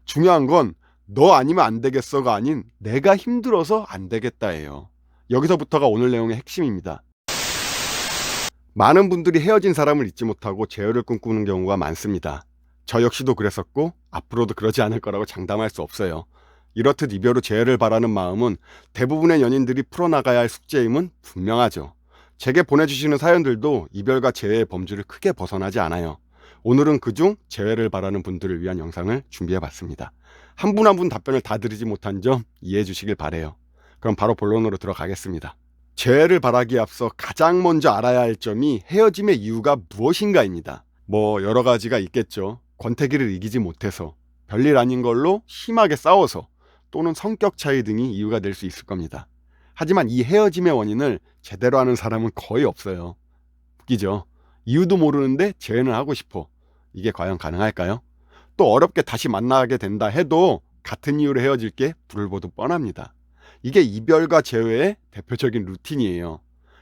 중요한 건 너 아니면 안 되겠어가 아닌 내가 힘들어서 안 되겠다예요. 여기서부터가 오늘 내용의 핵심입니다. 많은 분들이 헤어진 사람을 잊지 못하고 재회를 꿈꾸는 경우가 많습니다. 저 역시도 그랬었고 앞으로도 그러지 않을 거라고 장담할 수 없어요. 이렇듯 이별 후 재회를 바라는 마음은 대부분의 연인들이 풀어나가야 할 숙제임은 분명하죠. 제게 보내주시는 사연들도 이별과 재회의 범주를 크게 벗어나지 않아요. 오늘은 그중 재회를 바라는 분들을 위한 영상을 준비해봤습니다. 한 분 한 분 답변을 다 드리지 못한 점 이해해 주시길 바라요. 그럼 바로 본론으로 들어가겠습니다. 재회를 바라기에 앞서 가장 먼저 알아야 할 점이 헤어짐의 이유가 무엇인가입니다. 여러 가지가 있겠죠. 권태기를 이기지 못해서, 별일 아닌 걸로 심하게 싸워서, 또는 성격 차이 등이 이유가 될 수 있을 겁니다. 하지만 이 헤어짐의 원인을 제대로 아는 사람은 거의 없어요. 웃기죠? 이유도 모르는데 재회는 하고 싶어. 이게 과연 가능할까요? 또 어렵게 다시 만나게 된다 해도 같은 이유로 헤어질 게 불을 보듯 뻔합니다. 이게 이별과 재회의 대표적인 루틴이에요.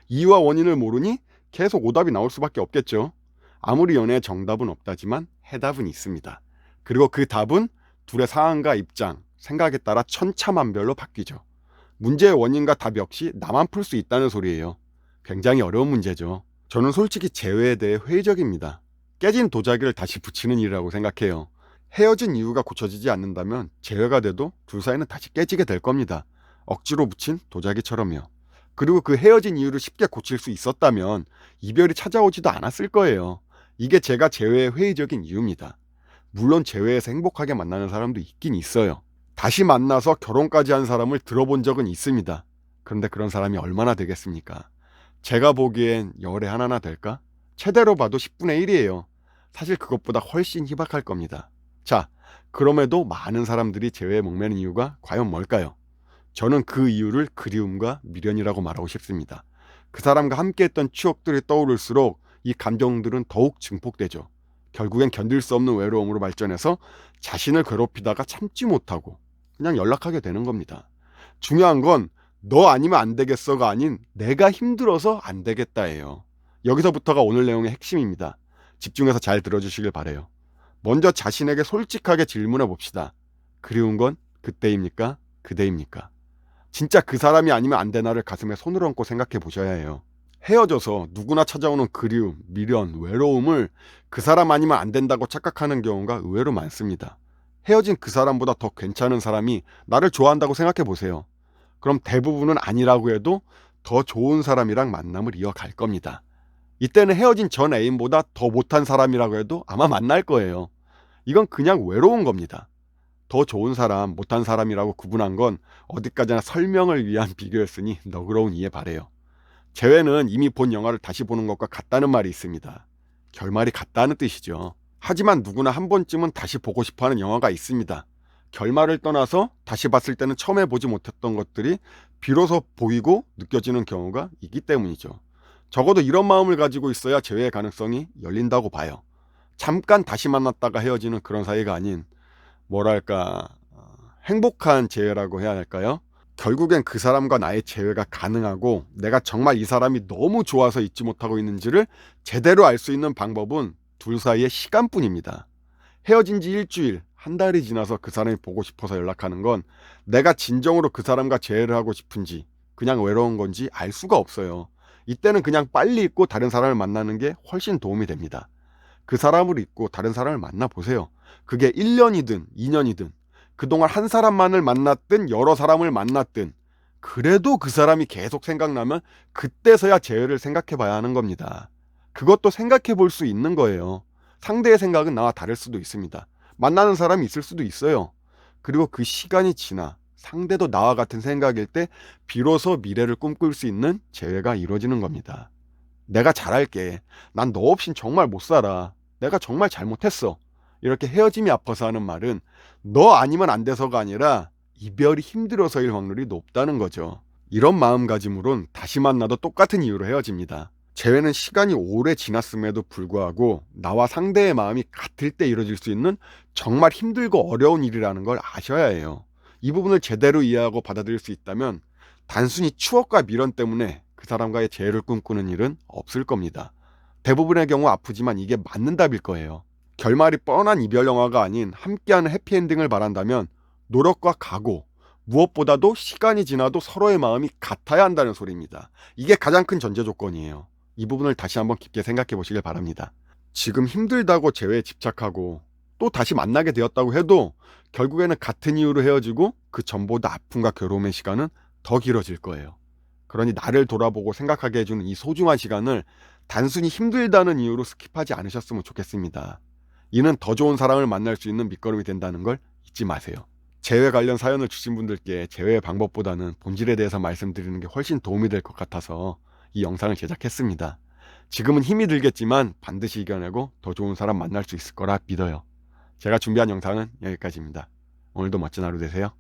이유와 원인을 모르니 계속 오답이 나올 수밖에 없겠죠. 아무리 연애에 정답은 없다지만 해답은 있습니다. 그리고 그 답은 둘의 상황과 입장, 생각에 따라 천차만별로 바뀌죠. 문제의 원인과 답 역시 나만 풀 수 있다는 소리예요. 굉장히 어려운 문제죠. 저는 솔직히 재회에 대해 회의적입니다. 깨진 도자기를 다시 붙이는 일이라고 생각해요. 헤어진 이유가 고쳐지지 않는다면 재회가 돼도 둘 사이는 다시 깨지게 될 겁니다. 억지로 붙인 도자기처럼요. 그리고 그 헤어진 이유를 쉽게 고칠 수 있었다면 이별이 찾아오지도 않았을 거예요. 이게 제가 재회의 회의적인 이유입니다. 물론 재회에서 행복하게 만나는 사람도 있긴 있어요. 다시 만나서 결혼까지 한 사람을 들어본 적은 있습니다. 그런데 그런 사람이 얼마나 되겠습니까? 제가 보기엔 열에 하나나 될까? 최대로 봐도 10분의 1이에요. 사실 그것보다 훨씬 희박할 겁니다. 자, 그럼에도 많은 사람들이 재회에 목매는 이유가 과연 뭘까요? 저는 그 이유를 그리움과 미련이라고 말하고 싶습니다. 그 사람과 함께했던 추억들이 떠오를수록 이 감정들은 더욱 증폭되죠. 결국엔 견딜 수 없는 외로움으로 발전해서 자신을 괴롭히다가 참지 못하고 그냥 연락하게 되는 겁니다. 중요한 건 너 아니면 안 되겠어가 아닌 내가 힘들어서 안 되겠다예요. 여기서부터가 오늘 내용의 핵심입니다. 집중해서 잘 들어주시길 바라요. 먼저 자신에게 솔직하게 질문해 봅시다. 그리운 건 그때입니까? 그대입니까? 진짜 그 사람이 아니면 안 되나를 가슴에 손을 얹고 생각해 보셔야 해요. 헤어져서 누구나 찾아오는 그리움, 미련, 외로움을 그 사람 아니면 안 된다고 착각하는 경우가 의외로 많습니다. 헤어진 그 사람보다 더 괜찮은 사람이 나를 좋아한다고 생각해 보세요. 그럼 대부분은 아니라고 해도 더 좋은 사람이랑 만남을 이어갈 겁니다. 이때는 헤어진 전 애인보다 더 못한 사람이라고 해도 아마 만날 거예요. 이건 그냥 외로운 겁니다. 더 좋은 사람, 못한 사람이라고 구분한 건 어디까지나 설명을 위한 비교였으니 너그러운 이해 바래요. 재회는 이미 본 영화를 다시 보는 것과 같다는 말이 있습니다. 결말이 같다는 뜻이죠. 하지만 누구나 한 번쯤은 다시 보고 싶어하는 영화가 있습니다. 결말을 떠나서 다시 봤을 때는 처음에 보지 못했던 것들이 비로소 보이고 느껴지는 경우가 있기 때문이죠. 적어도 이런 마음을 가지고 있어야 재회의 가능성이 열린다고 봐요. 잠깐 다시 만났다가 헤어지는 그런 사이가 아닌 행복한 재회라고 해야 할까요? 결국엔 그 사람과 나의 재회가 가능하고 내가 정말 이 사람이 너무 좋아서 잊지 못하고 있는지를 제대로 알 수 있는 방법은 둘 사이의 시간뿐입니다. 헤어진 지 일주일, 한 달이 지나서 그 사람이 보고 싶어서 연락하는 건 내가 진정으로 그 사람과 재회를 하고 싶은지 그냥 외로운 건지 알 수가 없어요. 이때는 그냥 빨리 잊고 다른 사람을 만나는 게 훨씬 도움이 됩니다. 그 사람을 잊고 다른 사람을 만나보세요. 그게 1년이든 2년이든 그동안 한 사람만을 만났든 여러 사람을 만났든 그래도 그 사람이 계속 생각나면 그때서야 재회를 생각해 봐야 하는 겁니다. 그것도 생각해 볼 수 있는 거예요. 상대의 생각은 나와 다를 수도 있습니다. 만나는 사람이 있을 수도 있어요. 그리고 그 시간이 지나 상대도 나와 같은 생각일 때 비로소 미래를 꿈꿀 수 있는 재회가 이루어지는 겁니다. 내가 잘할게. 난 너 없인 정말 못 살아. 내가 정말 잘못했어. 이렇게 헤어짐이 아파서 하는 말은 너 아니면 안 돼서가 아니라 이별이 힘들어서일 확률이 높다는 거죠. 이런 마음가짐으론 다시 만나도 똑같은 이유로 헤어집니다. 재회는 시간이 오래 지났음에도 불구하고 나와 상대의 마음이 같을 때 이루어질 수 있는 정말 힘들고 어려운 일이라는 걸 아셔야 해요. 이 부분을 제대로 이해하고 받아들일 수 있다면 단순히 추억과 미련 때문에 그 사람과의 재회를 꿈꾸는 일은 없을 겁니다. 대부분의 경우 아프지만 이게 맞는 답일 거예요. 결말이 뻔한 이별 영화가 아닌 함께하는 해피엔딩을 바란다면 노력과 각오, 무엇보다도 시간이 지나도 서로의 마음이 같아야 한다는 소리입니다. 이게 가장 큰 전제 조건이에요. 이 부분을 다시 한번 깊게 생각해 보시길 바랍니다. 지금 힘들다고 재회에 집착하고 또 다시 만나게 되었다고 해도 결국에는 같은 이유로 헤어지고 그 전보다 아픔과 괴로움의 시간은 더 길어질 거예요. 그러니 나를 돌아보고 생각하게 해주는 이 소중한 시간을 단순히 힘들다는 이유로 스킵하지 않으셨으면 좋겠습니다. 이는 더 좋은 사랑을 만날 수 있는 밑거름이 된다는 걸 잊지 마세요. 재회 관련 사연을 주신 분들께 재회의 방법보다는 본질에 대해서 말씀드리는 게 훨씬 도움이 될 것 같아서 이 영상을 제작했습니다. 지금은 힘이 들겠지만 반드시 이겨내고 더 좋은 사람 만날 수 있을 거라 믿어요. 제가 준비한 영상은 여기까지입니다. 오늘도 멋진 하루 되세요.